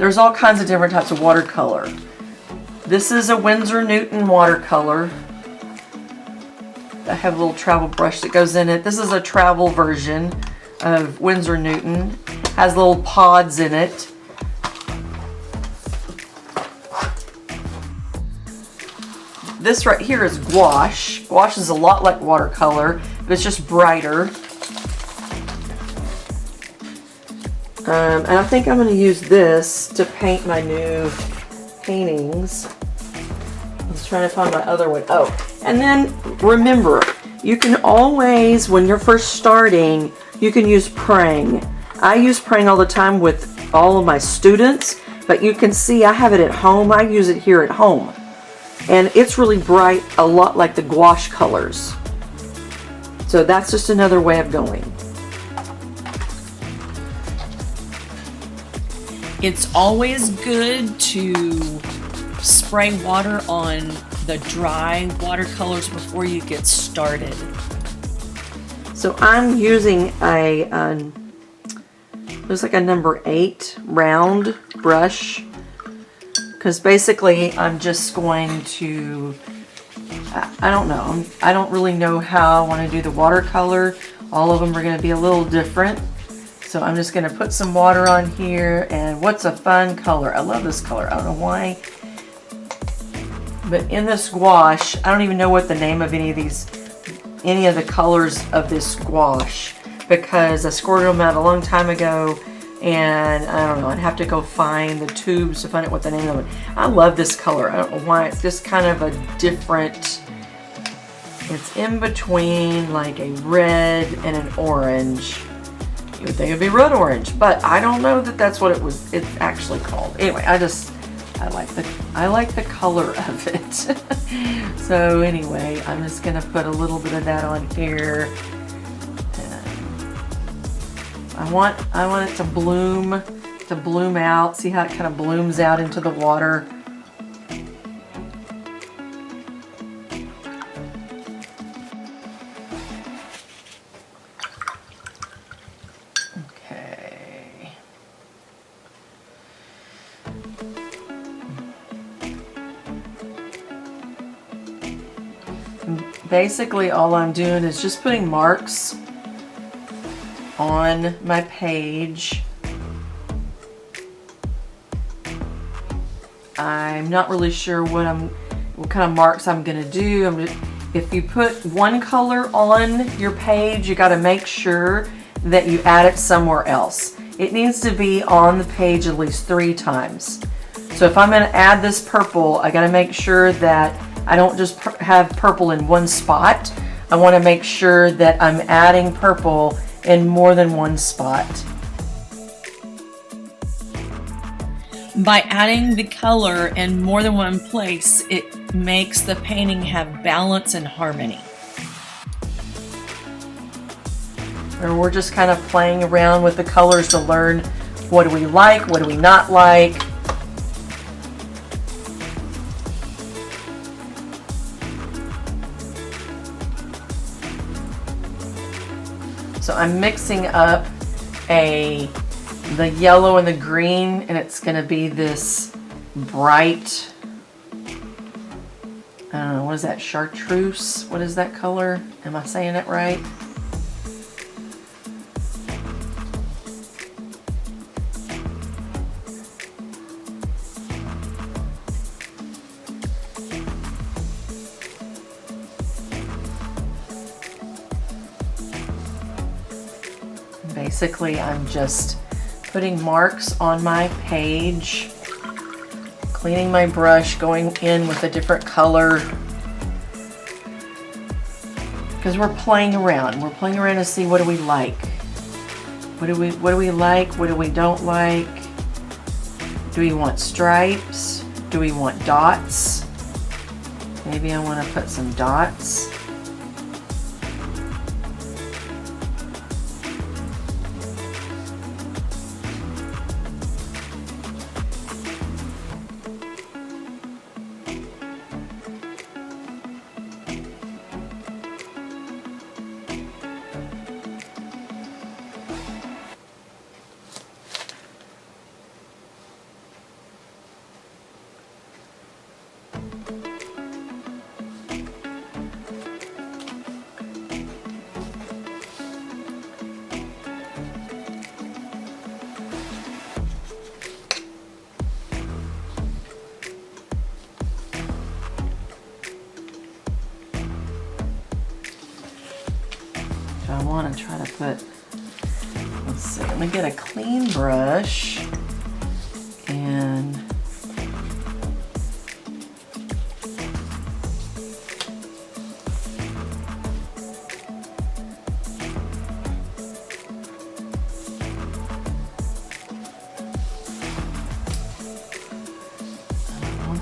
there's all kinds of different types of watercolor. This is a Winsor Newton watercolor. I have a little travel brush that goes in it. This is a travel version of Winsor Newton. Has little pods in it. This right here is gouache. Gouache is a lot like watercolor, but it's just brighter. And I think I'm going to use this to paint my new paintings. I was trying to find my other one. Oh, and then remember, you can always, when you're first starting, you can use Prang. I use Prang all the time with all of my students, but you can see I have it at home. I use it here at home. And it's really bright, a lot like the gouache colors. So that's just another way of going. It's always good to spray water on the dry watercolors before you get started. So I'm using a, looks like a number 8 round brush. Because basically I'm just going to, I don't know, I don't really know how I want to do the watercolor. All of them are going to be a little different. So I'm just going to put some water on here, and what's a fun color? I love this color, I don't know why. But in this gouache, I don't even know what the name of any of the colors of this gouache, because I squirted them out a long time ago. And I don't know, I'd have to go find the tubes to find out what the name of it. I love this color. I don't know why. It's just kind of a different, it's in between like a red and an orange. You would think it'd be red orange, but I don't know that that's what it's actually called. Anyway, I like the color of it. So anyway, I'm just gonna put a little bit of that on here. I want it to bloom out. See how it kind of blooms out into the water. Okay. And basically all I'm doing is just putting marks on my page. I'm not really sure what kind of marks I'm gonna do. If you put one color on your page, you got to make sure that you add it somewhere else. It needs to be on the page at least 3 times. So if I'm going to add this purple, I got to make sure that I don't just have purple in one spot. I want to make sure that I'm adding purple in more than one spot. By adding the color in more than one place, it makes the painting have balance and harmony. Or we're just kind of playing around with the colors to learn what do we like, what do we not like. So I'm mixing up the yellow and the green, and it's going to be this bright, I don't know, what is that, chartreuse? What is that color? Am I saying it right? Basically, I'm just putting marks on my page, cleaning my brush, going in with a different color, because we're playing around. We're playing around to see what do we like. What do we like? What do we don't like? Do we want stripes? Do we want dots? Maybe I want to put some dots. want to try to put, let's see, let me get a clean brush and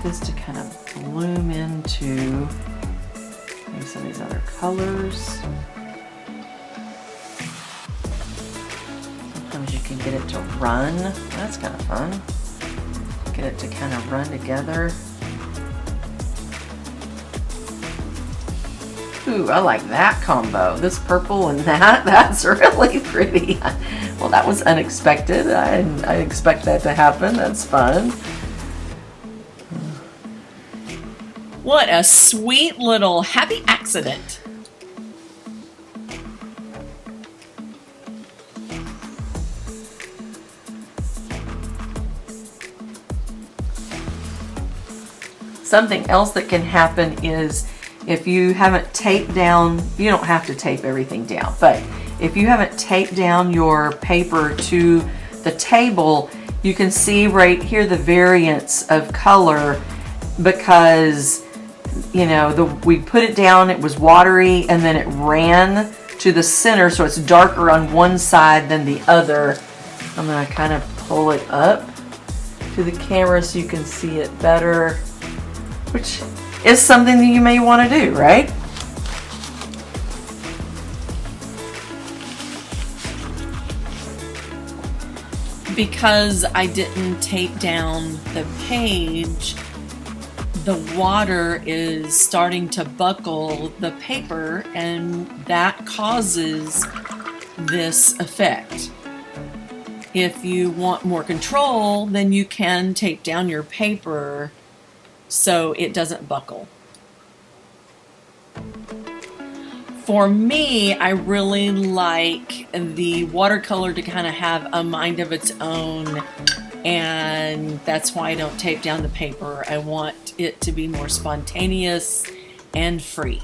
this to kind of bloom into maybe some of these other colors. Sometimes you can get it to run. That's kind of fun. Get it to kind of run together. Ooh, I like that combo. This purple and that's really pretty. Well, that was unexpected. I didn't expect that to happen. That's fun. What a sweet little happy accident. Something else that can happen is if you haven't taped down, you don't have to tape everything down, but if you haven't taped down your paper to the table, you can see right here the variance of color because, you know, we put it down, it was watery, and then it ran to the center, so it's darker on one side than the other. I'm gonna kind of pull it up to the camera so you can see it better, which is something that you may want to do, right? Because I didn't tape down the page, the water is starting to buckle the paper, and that causes this effect. If you want more control, then you can tape down your paper so it doesn't buckle. For me, I really like the watercolor to kind of have a mind of its own, and that's why I don't tape down the paper. I want it to be more spontaneous and free.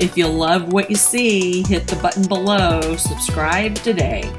If you love what you see, hit the button below, subscribe today.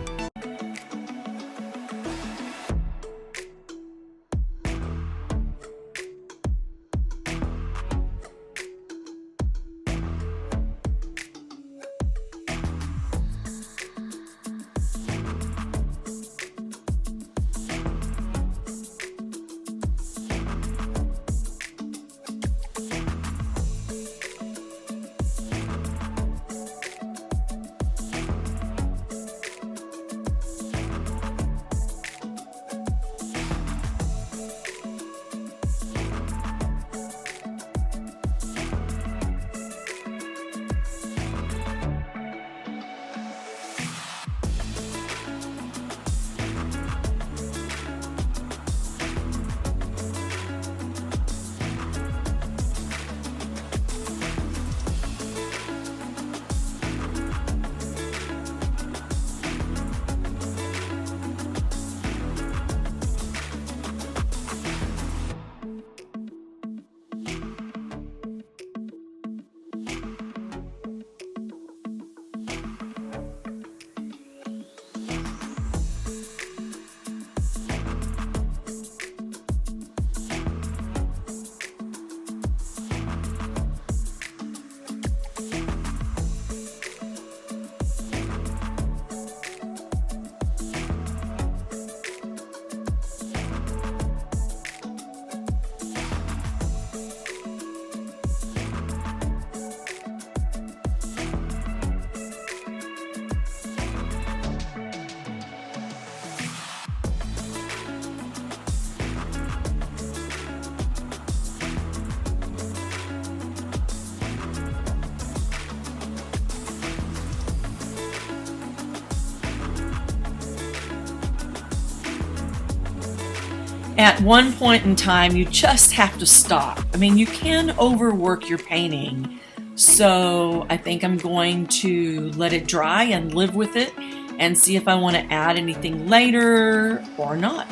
at one point in time, you just have to stop. I mean, you can overwork your painting. So I think I'm going to let it dry and live with it and see if I want to add anything later or not.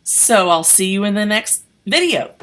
So I'll see you in the next video.